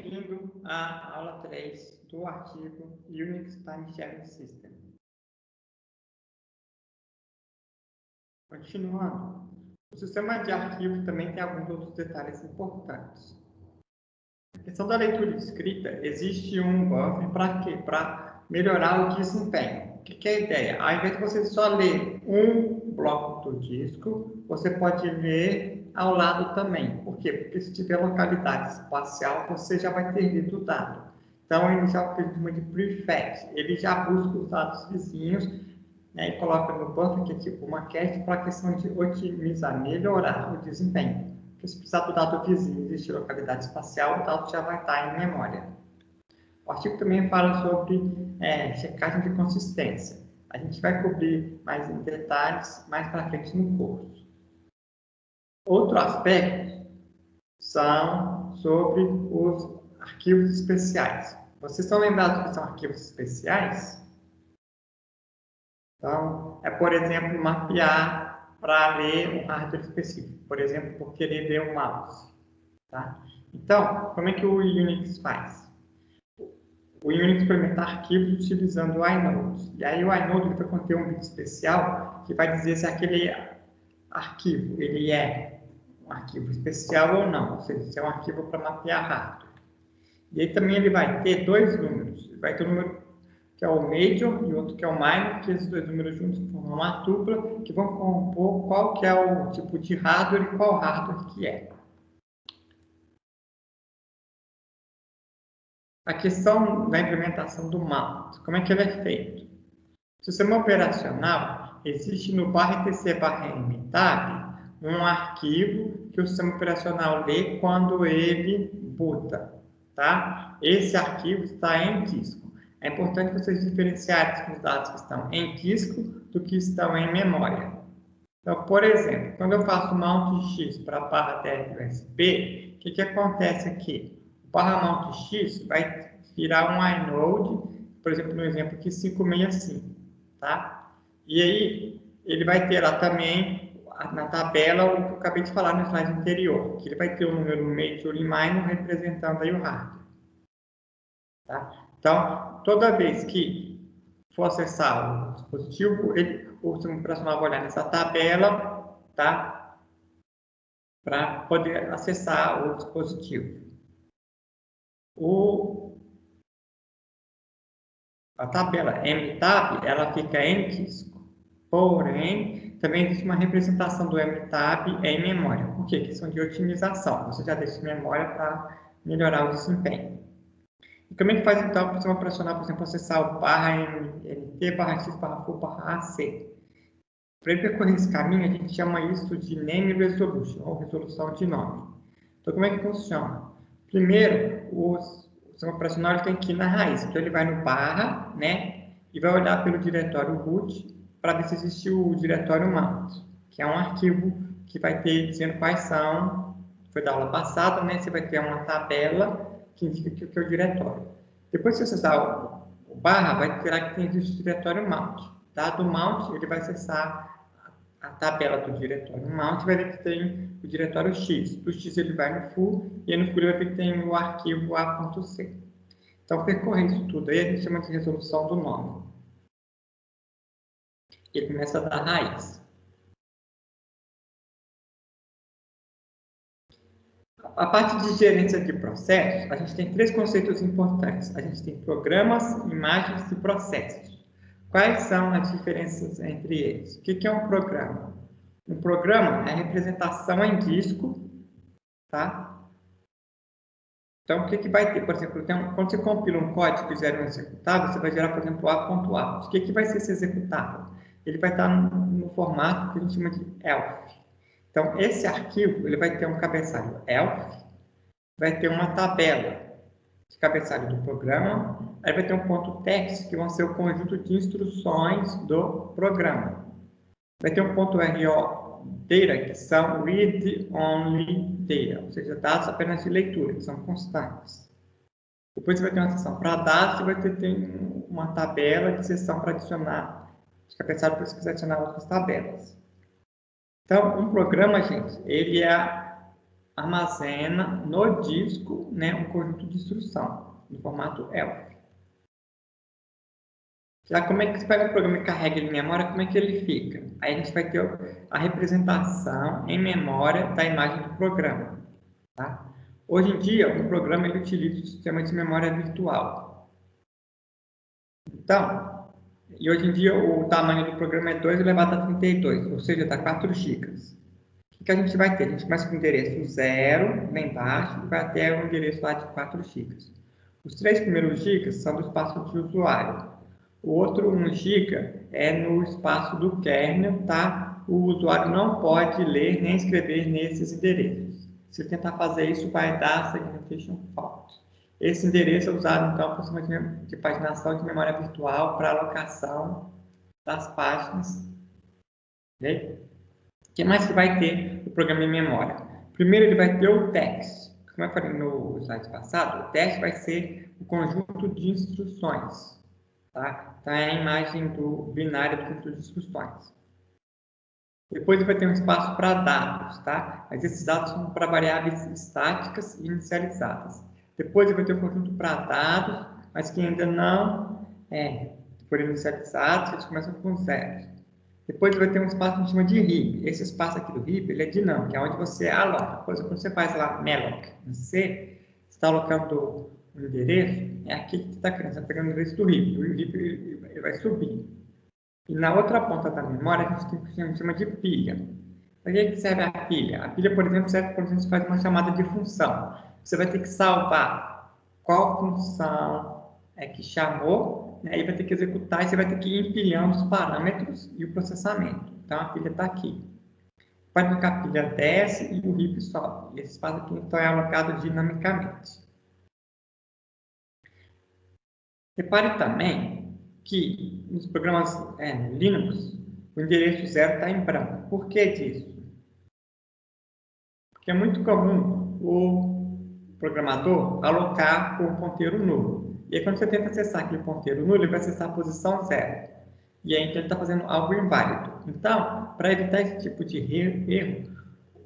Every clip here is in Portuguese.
bem-vindo à aula 3 do artigo Unix Time Sharing System. Continuando, o sistema de arquivos também tem alguns outros detalhes importantes. Na questão da leitura e escrita, existe um buffer para quê? Para melhorar o desempenho. O que é a ideia? Ao invés de você só ler um bloco do disco, você pode ler ao lado também. Por quê? Porque se tiver localidade espacial, você já vai ter lido o dado. Então, ele já chama de prefetch. Ele já busca os dados vizinhos, né, e coloca no buffer, que é tipo uma cache, para a questão de otimizar, melhorar o desempenho. Porque se precisar do dado vizinho e existir localidade espacial, o dado já vai estar em memória. O artigo também fala sobre checagem de consistência. A gente vai cobrir mais em detalhes mais para frente no curso. Outro aspecto são sobre os arquivos especiais. Vocês estão lembrados que são arquivos especiais? Então, por exemplo, mapear para ler um hardware específico. Por exemplo, por querer ler um mouse. Tá? Então, como é que o Unix faz? O Unix implementa arquivos utilizando o inode. E aí o inode vai conter um bit especial que vai dizer se aquele arquivo ele é um arquivo especial ou não. Ou seja, se é um arquivo para mapear hardware. E aí também ele vai ter dois números. Vai ter um número que é o major e outro que é o minor, que esses dois números juntos formam uma tupla que vão compor qual que é o tipo de hardware e qual hardware que é. A questão da implementação do mount, como é que ele é feito? O sistema operacional existe no /etc/mtab um arquivo que o sistema operacional lê quando ele boota, tá? Esse arquivo está em disco. É importante vocês diferenciarem os dados que estão em disco do que estão em memória. Então, por exemplo, quando eu faço mount x para a /dev USB, o que acontece aqui? O /mount x vai virar um inode, por exemplo, no exemplo aqui 565, tá? E aí, ele vai ter lá também, na tabela, o que eu acabei de falar no slide anterior, que ele vai ter o número major e minor representando aí o hardware. Tá? Então, toda vez que for acessar o dispositivo, o sistema operacional vai olhar nessa tabela, tá? Para poder acessar o dispositivo. A tabela mtab, ela fica em disco. Porém, também existe uma representação do mtab em memória. Por quê? Questão de otimização. Você já deixa em memória para melhorar o desempenho. E como é que faz, então, para o sistema operacional, por exemplo, acessar o /mnt/x/foo/ac? Para ele percorrer esse caminho, a gente chama isso de name resolution, ou resolução de nome. Então, como é que funciona? Primeiro, o sistema operacional ele tem que ir na raiz. Então, ele vai no barra, né? E vai olhar pelo diretório root para ver se existe o diretório mount, que é um arquivo que vai ter dizendo quais são, foi da aula passada, né? Você vai ter uma tabela que indica que é o diretório. Depois, se você acessar o barra, vai ter que existe o diretório mount. Dado o mount, ele vai acessar a tabela do diretório mount, vai ver que tem o diretório X. Do X ele vai no full, e aí no full ele vai ver que tem o arquivo a.c. Então, percorrer isso tudo aí a gente chama de resolução do nome. Ele começa da raiz. A parte de gerência de processos, a gente tem três conceitos importantes. A gente tem programas, imagens e processos. Quais são as diferenças entre eles? O que é um programa? Um programa é a representação em disco, tá? Então, o que vai ter? Por exemplo, quando você compila um código e gera um executável, você vai gerar, por exemplo, a.out. O que vai ser esse executável? Ele vai estar no formato que a gente chama de ELF. Então, esse arquivo ele vai ter um cabeçalho ELF, vai ter uma tabela de cabeçalho do programa, aí vai ter um ponto text, que vão ser o conjunto de instruções do programa. Vai ter um ponto RO data, que são read-only data, ou seja, dados apenas de leitura, que são constantes. Depois você vai ter uma seção para dados e vai ter uma tabela de seção para adicionar, de cabeçalho para você quiser adicionar outras tabelas. Então, um programa, gente, ele é armazena no disco, né, um conjunto de instrução, no formato ELF. Já como é que você pega o programa e carrega ele em memória, como é que ele fica? Aí a gente vai ter a representação em memória da imagem do programa. Tá? Hoje em dia, o programa ele utiliza o sistema de memória virtual. Então, e hoje em dia o tamanho do programa é 2 elevado a 32, ou seja, dá 4 GB. O que a gente vai ter? A gente começa com o endereço 0, lá embaixo, e vai até o endereço lá de 4 GB. Os 3 primeiros GB são do espaço de usuário. O outro 1 GB é no espaço do kernel, tá? O usuário não pode ler nem escrever nesses endereços. Se ele tentar fazer isso, vai dar segmentation fault. Esse endereço é usado, então, para o sistema de paginação de memória virtual para alocação das páginas. Okay? O que mais que vai ter o programa em memória? Primeiro, ele vai ter o text. Como eu falei no slide passado, o text vai ser o conjunto de instruções. Tá? Então, é a imagem do binário do conjunto de instruções. Depois vai ter um espaço para dados, tá? Mas esses dados são para variáveis estáticas e inicializadas. Depois vai ter um conjunto para dados, mas que ainda não foram inicializados, eles começam com 0. Depois vai ter um espaço que a gente chama de heap. Esse espaço aqui do heap, ele é dinâmico, é onde você aloca. Por exemplo, quando você faz lá malloc em C, você está alocando o endereço, é aqui que você está querendo, você está pegando o endereço do heap. O heap ele vai subir. E na outra ponta da memória, a gente tem o que a gente chama de pilha. Para que serve a pilha? A pilha, por exemplo, serve quando a gente faz uma chamada de função. Você vai ter que salvar qual função é que chamou, né? Aí vai ter que executar e você vai ter que ir empilhando os parâmetros e o processamento. Então, a pilha está aqui. Pode ficar a pilha desce e o heap sobe. Esse espaço aqui, então, é alocado dinamicamente. Repare também que nos programas Linux, o endereço 0 está em branco. Por que disso? Porque é muito comum o programador alocar com um ponteiro nulo. E aí, quando você tenta acessar aquele ponteiro nulo, ele vai acessar a posição 0. E aí, então, ele está fazendo algo inválido. Então, para evitar esse tipo de erro,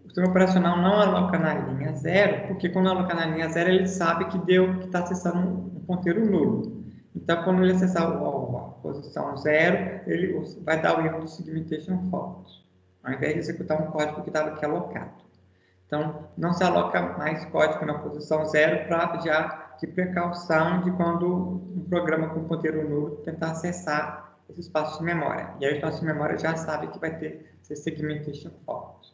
o sistema operacional não aloca na linha 0, porque quando aloca na linha 0, ele sabe que está acessando um ponteiro nulo. Então, quando ele acessar a posição 0, ele vai dar o erro do segmentation fault, ao invés de executar um código que estava aqui alocado. Então, não se aloca mais código na posição 0 para já de precaução de quando um programa com ponteiro nulo tentar acessar esse espaço de memória. E aí o espaço de memória já sabe que vai ter esse segmentation fault.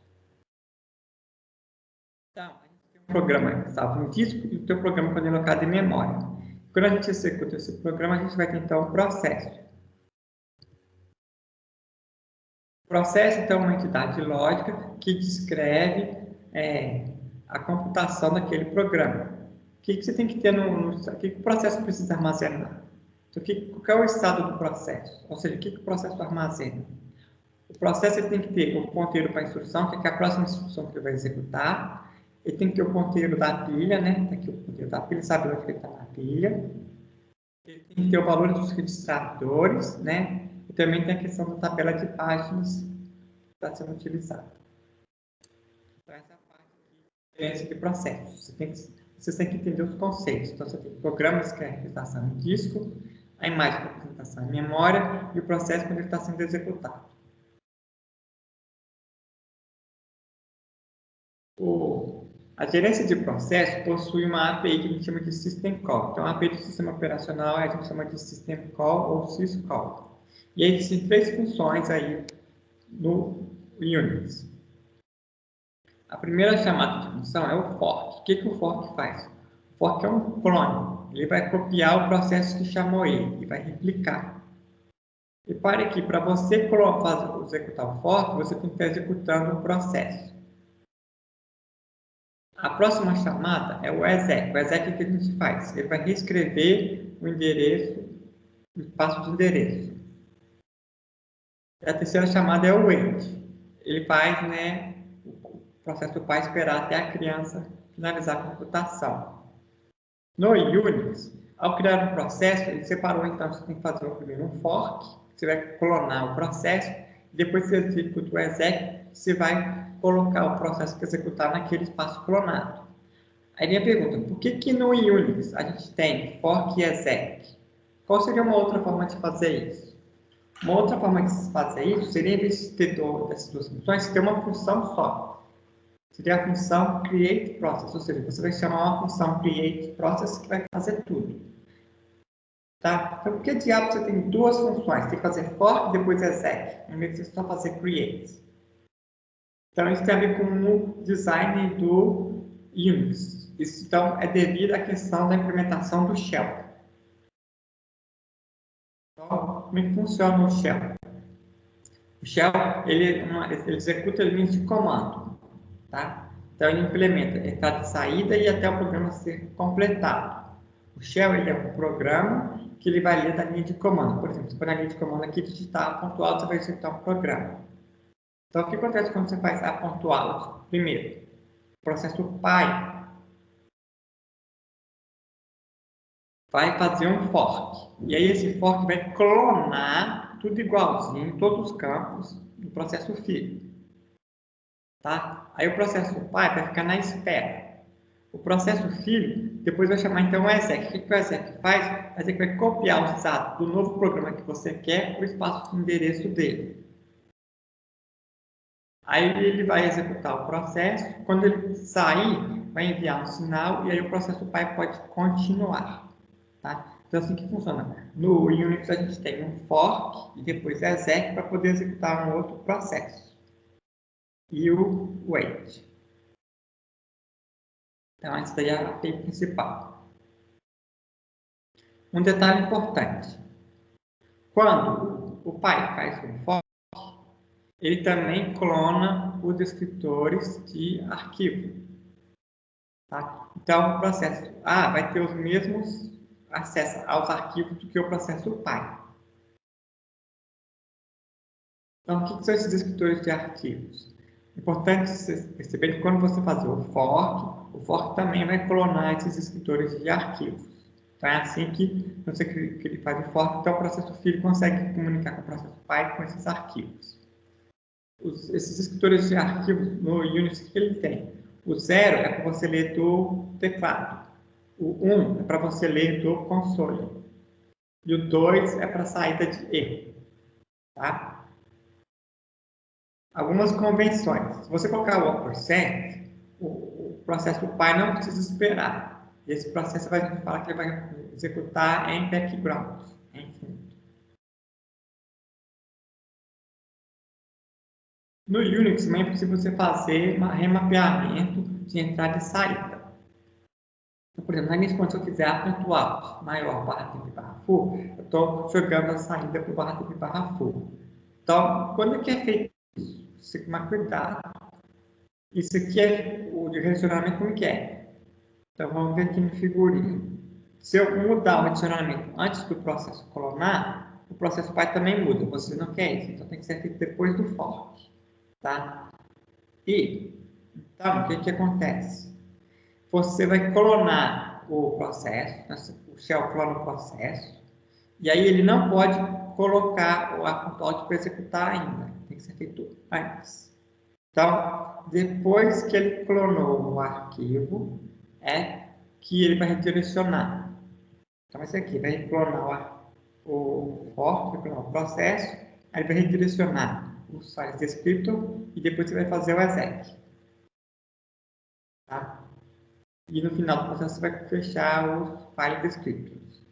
Então, a gente tem um programa salvo no disco e o teu programa quando é alocado em memória. Quando a gente executa esse programa, a gente vai ter então um processo. O processo, então, é uma entidade lógica que descreve a computação daquele programa. O que você tem que ter o que o processo precisa armazenar? Então, qual é o estado do processo? Ou seja, o que o processo armazena? O processo ele tem que ter o ponteiro para a instrução, que é a próxima instrução que ele vai executar. Ele tem que ter o ponteiro da pilha, né? Está aqui o ponteiro da pilha, sabe onde ele está na pilha. Ele tem que ter o valor dos registradores, né? E também tem a questão da tabela de páginas que está sendo utilizada. Então, essa é a parte de diferença de processos. Vocês têm que entender os conceitos. Então, você tem programas que é a representação em disco, a imagem que é a representação em memória e o processo quando ele está sendo executado. A gerência de processo possui uma API que a gente chama de System Call. Então, a API do sistema operacional a gente chama de System Call ou syscall. E aí existem 3 funções aí no Unix. A primeira chamada de função é o fork. O que o fork faz? O fork é um clone. Ele vai copiar o processo que chamou ele e vai replicar. E para que para você executar o fork, você tem que estar executando o processo. A próxima chamada é o exec. O exec, o que a gente faz? Ele vai reescrever o endereço, o espaço de endereço. E a terceira chamada é o wait. Ele faz, o processo do pai esperar até a criança finalizar a computação. No Unix, ao criar um processo, ele separou, então, você tem que fazer primeiro um fork, você vai clonar o processo, depois você executa o exec, você vai colocar o processo que executar naquele espaço clonado. Aí minha pergunta, por que no Unix a gente tem fork e exec? Qual seria uma outra forma de fazer isso? Uma outra forma de fazer isso seria, em vez de ter dessas duas funções, ter uma função só. Seria a função create process, ou seja, você vai chamar uma função create process que vai fazer tudo. Tá? Então, por que diabo você tem duas funções? Tem que fazer fork e depois exec, em vez de só fazer create. Então, isso tem a ver com o design do Unix. Isso, então, é devido à questão da implementação do shell. Então, como é que funciona o shell? O shell, ele executa elementos de comando, tá? Então, ele implementa entrada e saída e até o programa ser completado. O shell, ele é um programa que ele vai ler da linha de comando. Por exemplo, se for na linha de comando aqui, digitar pontual, você vai executar um programa. Então, o que acontece quando você faz a pontual? Primeiro, o processo pai vai fazer um fork. E aí esse fork vai clonar tudo igualzinho, todos os campos do processo filho. Tá? Aí o processo pai vai ficar na espera. O processo filho depois vai chamar então o exec. O que o exec faz? O exec vai copiar os dados do novo programa que você quer para o espaço de endereço dele. Aí ele vai executar o processo. Quando ele sair, vai enviar um sinal e aí o processo pai pode continuar. Tá? Então, assim que funciona. No Unix, a gente tem um fork e depois exec para poder executar um outro processo. E o wait. Então, essa daí é a API principal. Um detalhe importante. Quando o pai faz um fork, ele também clona os descritores de arquivo. Tá? Então, o processo A vai ter os mesmos acessos aos arquivos do que o processo pai. Então, o que são esses descritores de arquivos? É importante perceber que quando você fazer o fork também vai clonar esses descritores de arquivos. Então, é assim que ele faz o fork, então o processo filho consegue comunicar com o processo pai com esses arquivos. Esses descritores de arquivos no Unix, o que ele tem? O 0 é para você ler do teclado. O 1 é para você ler do console. E o 2 é para saída de erro. Tá? Algumas convenções. Se você colocar o ampersand, o processo pai não precisa esperar. Esse processo vai falar que ele vai executar em background, em fundo. No Unix também é possível você fazer um remapeamento de entrada e saída. Então, por exemplo, na minha conta, se eu quiser a pontual maior barra temp barra full, eu estou jogando a saída para o barra temp barra full. Então, quando que é feito isso? Você tem que tomar cuidado. Isso aqui é o direcionamento como que é. Então, vamos ver aqui no figurinho. Se eu mudar o adicionamento antes do processo clonar, o processo pai também muda. Você não quer isso, então tem que ser feito depois do fork. Tá? Então, o que acontece? Você vai clonar o processo, o shell clona o processo, e aí ele não pode colocar a pontual para executar ainda. Tem que ser feito antes. Então, depois que ele clonou o arquivo, é que ele vai redirecionar. Então, esse aqui vai clonar o fork, vai clonar o processo, aí vai redirecionar os files descriptor e depois você vai fazer o exec. Tá? E no final do processo você vai fechar os files descriptors.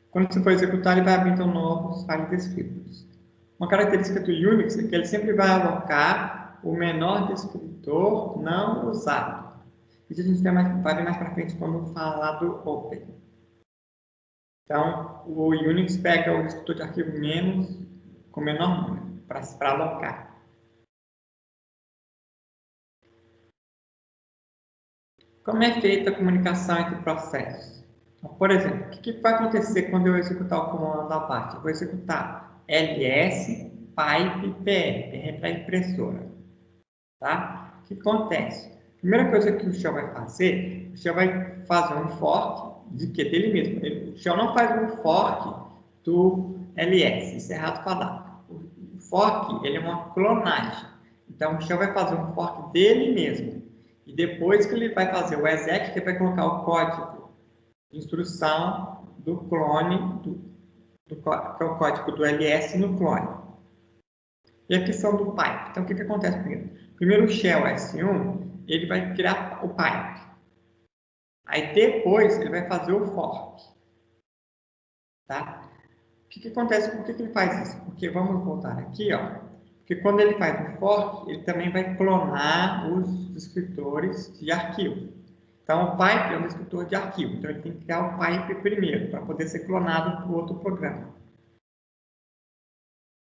Quando você for executar, ele vai abrir então novos files descriptors. Uma característica do Unix é que ele sempre vai alocar o menor descritor não usado. Isso a gente vai ver mais para frente quando falar do Open. Então, o Unix pega o descritor de arquivo com menor número para alocar. Como é feita a comunicação entre processos? Então, por exemplo, o que vai acontecer quando eu executar o comando da parte? Eu vou executar ls pipe pr para impressora. Tá? O que acontece? A primeira coisa que o shell vai fazer, o shell vai fazer um fork de que? Dele mesmo. O shell não faz um fork do ls, isso é errado falar. O fork ele é uma clonagem. Então, o shell vai fazer um fork dele mesmo. E depois que ele vai fazer o exec, ele vai colocar o código de instrução do clone, que é o código do ls no clone. E a questão do pipe. Então, o que acontece primeiro? Primeiro, o shell S1, ele vai criar o pipe. Aí, depois, ele vai fazer o fork. Tá? O que acontece? Por que ele faz isso? Porque, vamos voltar aqui, ó. Porque quando ele faz o fork, ele também vai clonar os descritores de arquivo. Então, o pipe é um descritor de arquivo. Então, ele tem que criar o pipe primeiro, para poder ser clonado para o outro programa.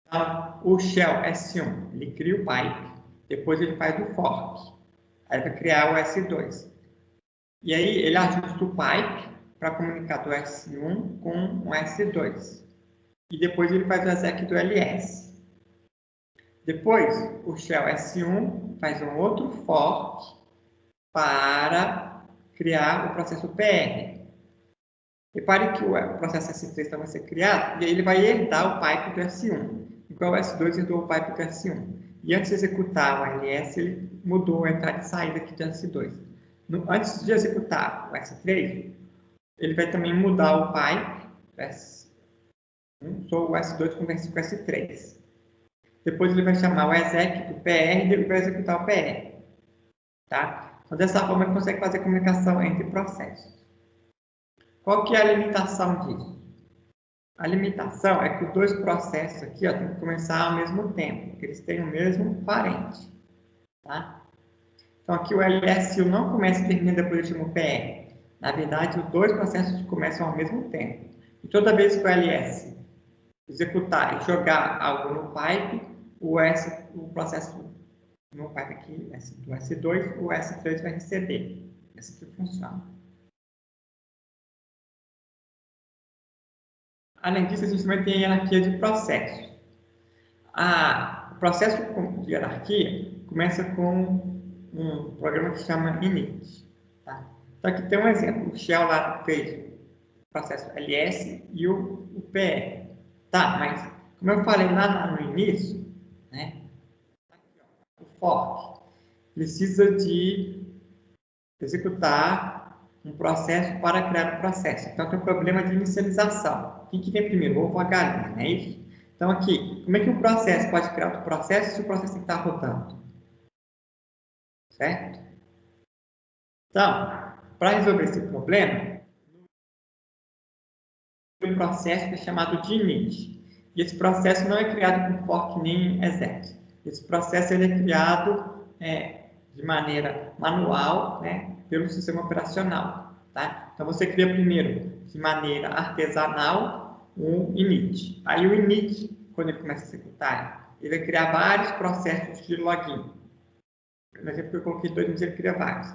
Então, o shell S1, ele cria o pipe, depois ele faz o fork. Aí vai criar o S2. E aí, ele ajusta o pipe para comunicar do S1 com o S2. E depois ele faz o exec do ls. Depois, o shell S1 faz um outro fork para criar o processo PR. Repare que o processo S3 também vai ser criado e aí ele vai herdar o pipe do S1, igual o S2 herdou o pipe do S1. E antes de executar o ls, ele mudou a entrada e saída aqui do S2. Antes de executar o S3, ele vai também mudar o pipe do S1, só o S2 conversa com o S3. Depois ele vai chamar o exec do PR e ele vai executar o PR. Tá? Então, dessa forma, ele consegue fazer comunicação entre processos. Qual que é a limitação disso? A limitação é que os dois processos aqui têm que começar ao mesmo tempo, porque eles têm o mesmo parente. Tá? Então, aqui o LSU não começa e termina depois do último PR. Na verdade, os dois processos começam ao mesmo tempo. E toda vez que o LS executar e jogar algo no pipe, o processo no pipe aqui, do S2, o S3 vai receber. Assim que funciona. Além disso, a gente também tem a hierarquia de processos. O processo de hierarquia começa com um programa que se chama init. Tá? Então, aqui tem um exemplo. O shell lá fez o processo ls e o PR. Tá, mas como eu falei lá no início, né, o fork precisa de executar um processo para criar um processo. Então, tem um problema de inicialização. O que vem primeiro? O ovo ou a galinha, não é isso? Então, aqui, como é que um processo pode criar outro processo se o processo tem que estar rodando? Certo? Então, para resolver esse problema, tem um processo que é chamado de init. E esse processo não é criado com fork nem exec. Esse processo ele é criado de maneira manual, né, pelo sistema operacional. Tá? Então, você cria primeiro, de maneira artesanal, um init. Aí, o init, quando ele começa a executar, ele vai criar vários processos de login. No exemplo que eu coloquei 2, mas ele cria vários.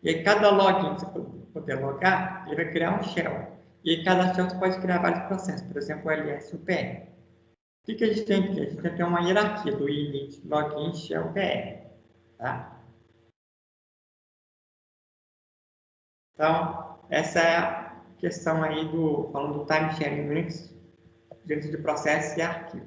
E aí, cada login que você poder logar, ele vai criar um shell. E aí, cada shell você pode criar vários processos. Por exemplo, o ls e o PR. O que a gente tem aqui? A gente tem uma hierarquia do init, login, shell, PR. Tá? Então, essa é a questão aí falando do time sharing Unix, dentro de processo e arquivo.